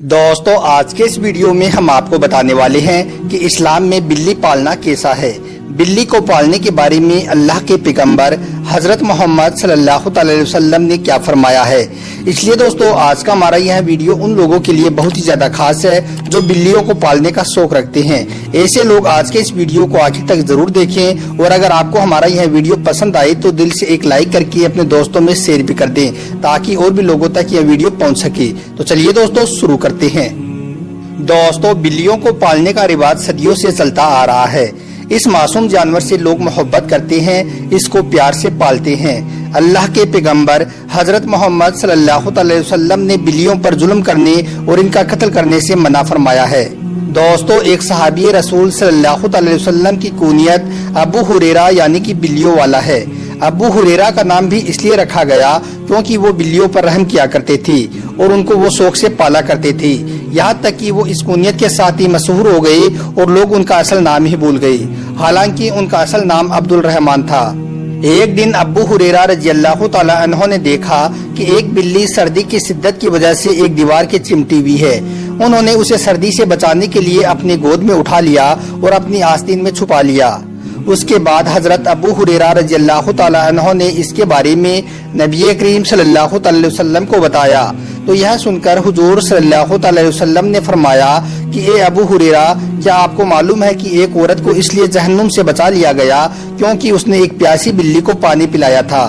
दोस्तों आज के इस वीडियो में हम आपको बताने वाले हैं कि इस्लाम में बिल्ली पालना कैसा है। बिल्ली को पालने के बारे में अल्लाह के पैगंबर हजरत मोहम्मद सल्लल्लाहु अलैहि वसल्लम ने क्या फरमाया है। इसलिए दोस्तों आज का हमारा यह वीडियो उन लोगों के लिए बहुत ही ज्यादा खास है जो बिल्लियों को पालने का शौक रखते हैं। ऐसे लोग आज के इस वीडियो को आखिर तक जरूर देखें और अगर आपको हमारा यह वीडियो पसंद आए तो दिल से एक लाइक करके अपने दोस्तों में शेयर भी कर दें ताकि और भी लोगों तक यह वीडियो पहुँच सके। तो चलिए दोस्तों शुरू करते हैं। दोस्तों बिल्लियों को पालने का रिवाज सदियों से चलता आ रहा है। इस मासूम जानवर से लोग मोहब्बत करते हैं, इसको प्यार से पालते हैं। अल्लाह के पैगंबर हजरत मोहम्मद सल्लल्लाहु अलैहि वसल्लम ने बिल्लियों पर जुल्म करने और इनका कत्ल करने से मना फरमाया है। दोस्तों एक सहाबी रसूल सल्लल्लाहु अलैहि वसल्लम की कुनियत अबू हुरैरा यानी कि बिल्लियों वाला है। अबू हुरैरा का नाम भी इसलिए रखा गया क्योंकि वो बिल्लियों पर रहम किया करते थे और उनको वो शौक से पाला करते थे। यहाँ तक कि वो इस कुनियत के साथ ही मशहूर हो गए और लोग उनका असल नाम ही भूल गए। हालांकि उनका असल नाम अब्दुल रहमान था। एक दिन अबू हुरैरा रज़ियल्लाहु ताला अन्हु ने देखा कि एक बिल्ली सर्दी की शिद्दत की वजह से एक दीवार के चिमटी हुई है। उन्होंने उसे सर्दी से बचाने के लिए अपनी गोद में उठा लिया और अपनी आस्तीन में छुपा लिया। उसके बाद हजरत अबू हुरैरा रज़ियल्लाहु ताला अन्हु ने इसके बारे में नबी करीम सल्लल्लाहु अलैहि वसल्लम को बताया तो यह सुनकर हुजूर सल्लल्लाहु अलैहि वसल्लम ने फरमाया कि ए अबू हुरैरा, क्या आपको मालूम है कि एक औरत को इसलिए जहन्नुम से बचा लिया गया क्योंकि उसने एक प्यासी बिल्ली को पानी पिलाया था।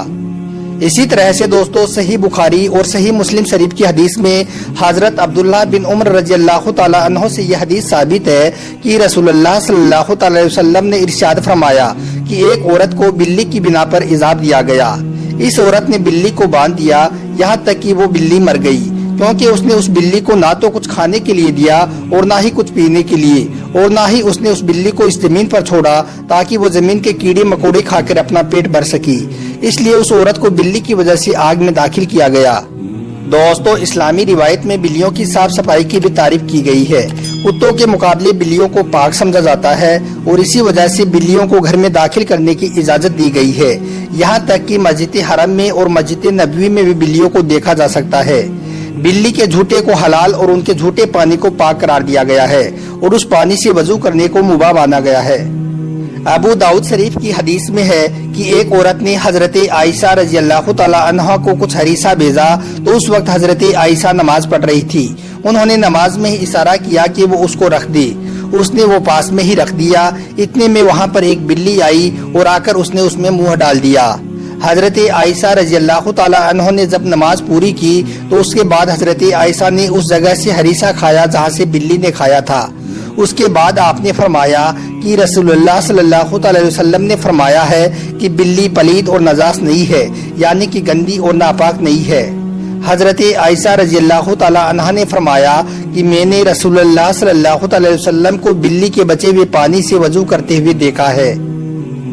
इसी तरह से दोस्तों सही बुखारी और सही मुस्लिम शरीफ की हदीस में हजरत अब्दुल्लाह बिन उमर रज़ियल्लाहु ताला अन्हु से यह हदीस साबित है कि रसूलुल्लाह सल्लल्लाहु अलैहि वसल्लम ने इरशाद फरमाया कि एक औरत को बिल्ली की बिना पर इजाब दिया गया। इस औरत ने बिल्ली को बांध दिया यहाँ तक कि वो बिल्ली मर गई क्योंकि उसने उस बिल्ली को ना तो कुछ खाने के लिए दिया और ना ही कुछ पीने के लिए और ना ही उसने उस बिल्ली को इस जमीन पर छोड़ा ताकि वो जमीन के कीड़े मकोड़े खाकर अपना पेट भर सकी। इसलिए उस औरत को बिल्ली की वजह से आग में दाखिल किया गया। दोस्तों इस्लामी रिवायत में बिल्लियों की साफ सफाई की भी तारीफ की गई है। कुत्तों के मुकाबले बिल्लियों को पाक समझा जाता है और इसी वजह से बिल्लियों को घर में दाखिल करने की इजाजत दी गई है। यहाँ तक कि मस्जिद हरम में और मस्जिद नबवी में भी बिल्लियों को देखा जा सकता है। बिल्ली के झूठे को हलाल और उनके झूठे पानी को पाक करार दिया गया है और उस पानी से वजू करने को मुबाह माना गया है। अबू दाऊद शरीफ की हदीस में है कि एक औरत ने हजरत आयशा रज़ियल्लाहु ताला अन्हा को कुछ हरीसा भेजा तो उस वक्त हजरत आयशा नमाज पढ़ रही थी। उन्होंने नमाज में ही इशारा किया कि वो उसको रख दे। उसने वो पास में ही रख दिया। इतने में वहाँ पर एक बिल्ली आई और आकर उसने उसमें मुंह डाल दिया। हजरत आयशा रज़ियल्लाहु ताला अन्हा ने जब नमाज पूरी की तो उसके बाद हजरत आयशा ने उस जगह से हरीसा खाया जहाँ से बिल्ली ने खाया था। उसके बाद आपने फरमाया कि रसूलुल्लाह सल्लल्लाहु अलैहि वसल्लम ने फरमाया है कि बिल्ली पलीद और नजास नहीं है यानी कि गंदी और नापाक नहीं है। हजरत आयशा रज़ियल्लाहु ताला अन्हा ने फरमाया कि मैंने रसूलुल्लाह सल्लल्लाहु अलैहि वसल्लम को बिल्ली के बचे हुए पानी से वजू करते हुए देखा है।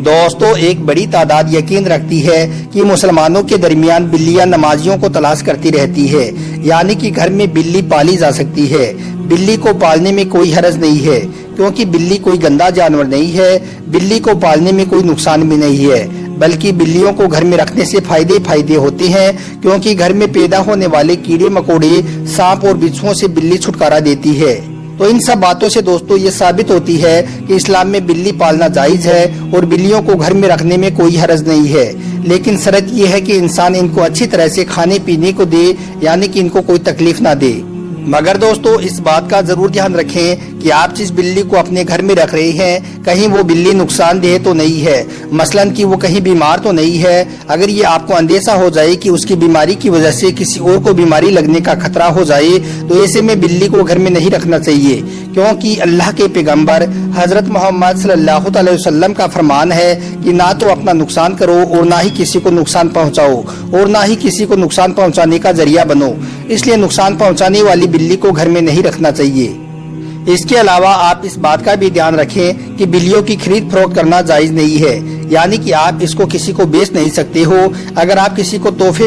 दोस्तों एक बड़ी तादाद यकीन रखती है कि मुसलमानों के दरमियान बिल्लियां नमाजियों को तलाश करती रहती है यानी कि घर में बिल्ली पाली जा सकती है। बिल्ली को पालने में कोई हरज नहीं है क्योंकि बिल्ली कोई गंदा जानवर नहीं है। बिल्ली को पालने में कोई नुकसान भी नहीं है बल्कि बिल्लियों को घर में रखने से फायदे होते हैं क्योंकि घर में पैदा होने वाले कीड़े मकोड़े, सांप और बिच्छुओं से बिल्ली छुटकारा देती है। तो इन सब बातों से दोस्तों ये साबित होती है कि इस्लाम में बिल्ली पालना जायज है और बिल्लियों को घर में रखने में कोई हरज नहीं है। लेकिन शर्त ये है कि इंसान इनको अच्छी तरह से खाने पीने को दे यानी कि इनको कोई तकलीफ ना दे। मगर दोस्तों इस बात का जरूर ध्यान रखें कि आप जिस बिल्ली को अपने घर में रख रहे हैं कहीं वो बिल्ली नुकसानदेह तो नहीं है, मसलन कि वो कहीं बीमार तो नहीं है। अगर ये आपको अंदेशा हो जाए कि उसकी बीमारी की वजह से किसी और को बीमारी लगने का खतरा हो जाए तो ऐसे में बिल्ली को घर में नहीं रखना चाहिए क्योंकि अल्लाह के पैगंबर हजरत मोहम्मद सल्लल्लाहु अलैहि वसल्लम का फरमान है कि ना तो अपना नुकसान करो और ना ही किसी को नुकसान पहुँचाओ और ना ही किसी को नुकसान पहुँचाने का जरिया बनो। इसलिए नुकसान पहुँचाने वाली बिल्ली को घर में नहीं रखना चाहिए। इसके अलावा आप इस बात का भी ध्यान रखें कि बिल्लियों की खरीद फरोख्त करना जायज नहीं है यानी कि आप इसको किसी को बेच नहीं सकते हो। अगर आप किसी को तोहफे